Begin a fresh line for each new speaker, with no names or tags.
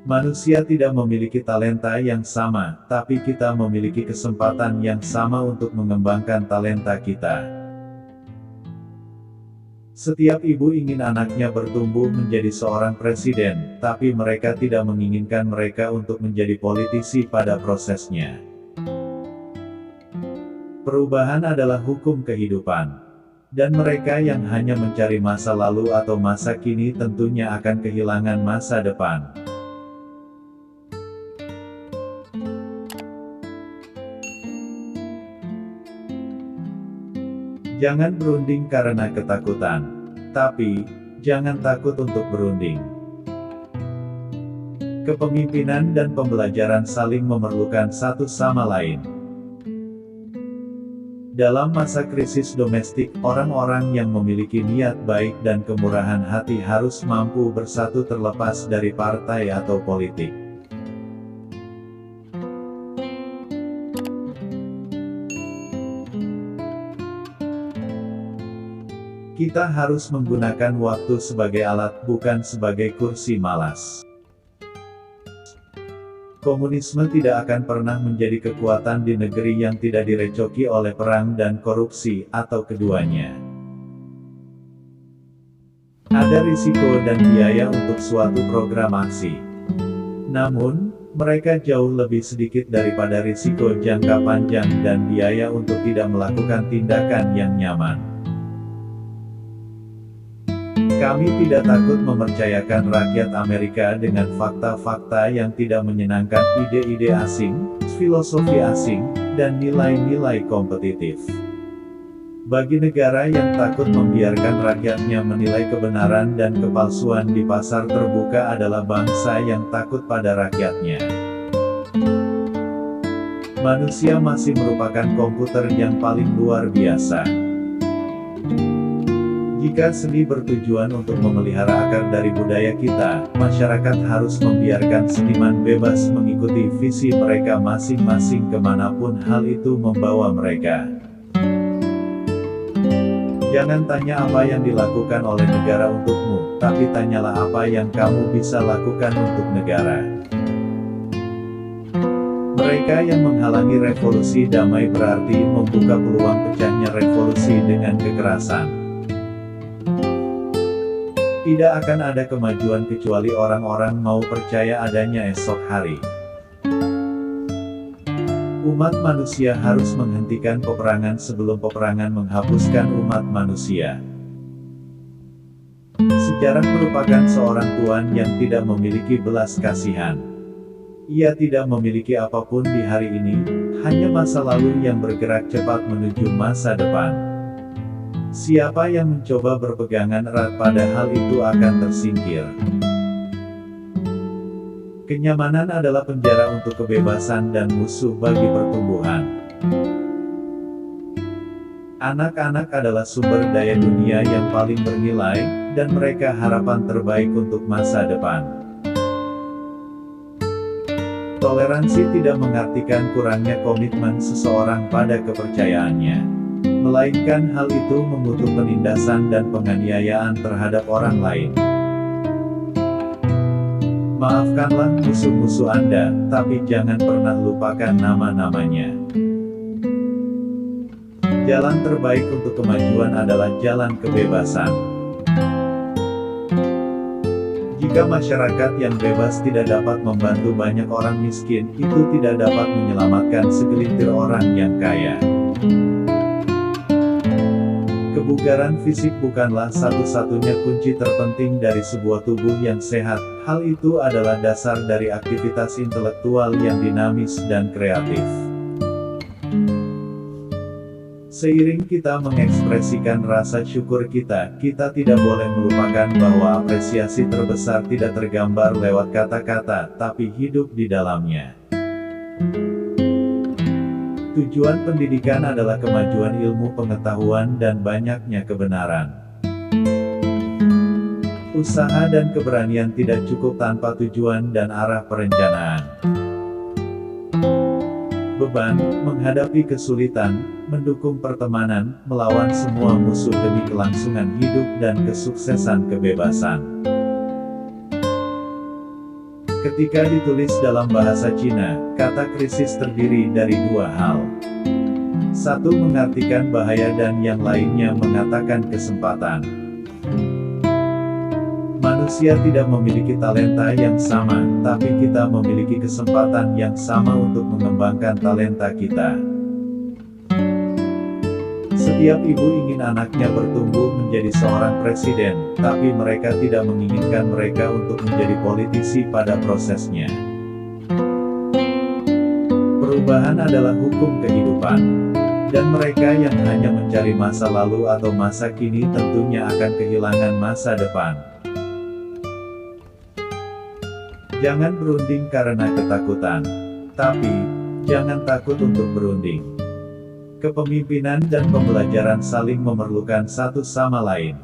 Manusia tidak memiliki talenta yang sama, tapi kita memiliki kesempatan yang sama untuk mengembangkan talenta kita. Setiap ibu ingin anaknya bertumbuh menjadi seorang presiden, tapi mereka tidak menginginkan mereka untuk menjadi politisi pada prosesnya. Perubahan adalah hukum kehidupan. Dan mereka yang hanya mencari masa lalu atau masa kini tentunya akan kehilangan masa depan. Jangan berunding karena ketakutan. Tapi, jangan takut untuk berunding. Kepemimpinan dan pembelajaran saling memerlukan satu sama lain. Dalam masa krisis domestik, orang-orang yang memiliki niat baik dan kemurahan hati harus mampu bersatu terlepas dari partai atau politik. Kita harus menggunakan waktu sebagai alat, bukan sebagai kursi malas. Komunisme tidak akan pernah menjadi kekuatan di negeri yang tidak direcoki oleh perang dan korupsi, atau keduanya. Ada risiko dan biaya untuk suatu program aksi. Namun, mereka jauh lebih sedikit daripada risiko jangka panjang dan biaya untuk tidak melakukan tindakan yang nyaman. Kami tidak takut mempercayakan rakyat Amerika dengan fakta-fakta yang tidak menyenangkan, ide-ide asing, filosofi asing, dan nilai-nilai kompetitif. Bagi negara yang takut membiarkan rakyatnya menilai kebenaran dan kepalsuan di pasar terbuka adalah bangsa yang takut pada rakyatnya. Manusia masih merupakan komputer yang paling luar biasa. Jika seni bertujuan untuk memelihara akar dari budaya kita, masyarakat harus membiarkan seniman bebas mengikuti visi mereka masing-masing kemanapun hal itu membawa mereka. Jangan tanya apa yang dilakukan oleh negara untukmu, tapi tanyalah apa yang kamu bisa lakukan untuk negara. Mereka yang menghalangi revolusi damai berarti membuka peluang pecahnya revolusi dengan kekerasan. Tidak akan ada kemajuan kecuali orang-orang mau percaya adanya esok hari. Umat manusia harus menghentikan peperangan sebelum peperangan menghapuskan umat manusia. Sejarah merupakan seorang tuan yang tidak memiliki belas kasihan. Ia tidak memiliki apapun di hari ini, hanya masa lalu yang bergerak cepat menuju masa depan. Siapa yang mencoba berpegangan erat pada hal itu akan tersingkir. Kenyamanan adalah penjara untuk kebebasan dan musuh bagi pertumbuhan. Anak-anak adalah sumber daya dunia yang paling bernilai, dan mereka harapan terbaik untuk masa depan. Toleransi tidak mengartikan kurangnya komitmen seseorang pada kepercayaannya. Melainkan hal itu membutuh penindasan dan penganiayaan terhadap orang lain. Maafkanlah musuh-musuh Anda, tapi jangan pernah lupakan nama-namanya. Jalan terbaik untuk kemajuan adalah jalan kebebasan. Jika masyarakat yang bebas tidak dapat membantu banyak orang miskin, itu tidak dapat menyelamatkan segelintir orang yang kaya. Kebugaran fisik bukanlah satu-satunya kunci terpenting dari sebuah tubuh yang sehat, hal itu adalah dasar dari aktivitas intelektual yang dinamis dan kreatif. Seiring kita mengekspresikan rasa syukur kita tidak boleh melupakan bahwa apresiasi terbesar tidak tergambar lewat kata-kata, tapi hidup di dalamnya. Tujuan pendidikan adalah kemajuan ilmu pengetahuan dan banyaknya kebenaran. Usaha dan keberanian tidak cukup tanpa tujuan dan arah perencanaan. Beban, menghadapi kesulitan, mendukung pertemanan, melawan semua musuh demi kelangsungan hidup dan kesuksesan kebebasan. Ketika ditulis dalam bahasa Cina, kata krisis terdiri dari dua hal. Satu mengartikan bahaya dan yang lainnya mengatakan kesempatan. Manusia tidak memiliki talenta yang sama, tapi kita memiliki kesempatan yang sama untuk mengembangkan talenta kita. Setiap ibu ingin anaknya bertumbuh menjadi seorang presiden, tapi mereka tidak menginginkan mereka untuk menjadi politisi pada prosesnya. Perubahan adalah hukum kehidupan. Dan mereka yang hanya mencari masa lalu atau masa kini tentunya akan kehilangan masa depan. Jangan berunding karena ketakutan. Tapi, jangan takut untuk berunding. Kepemimpinan dan pembelajaran saling memerlukan satu sama lain.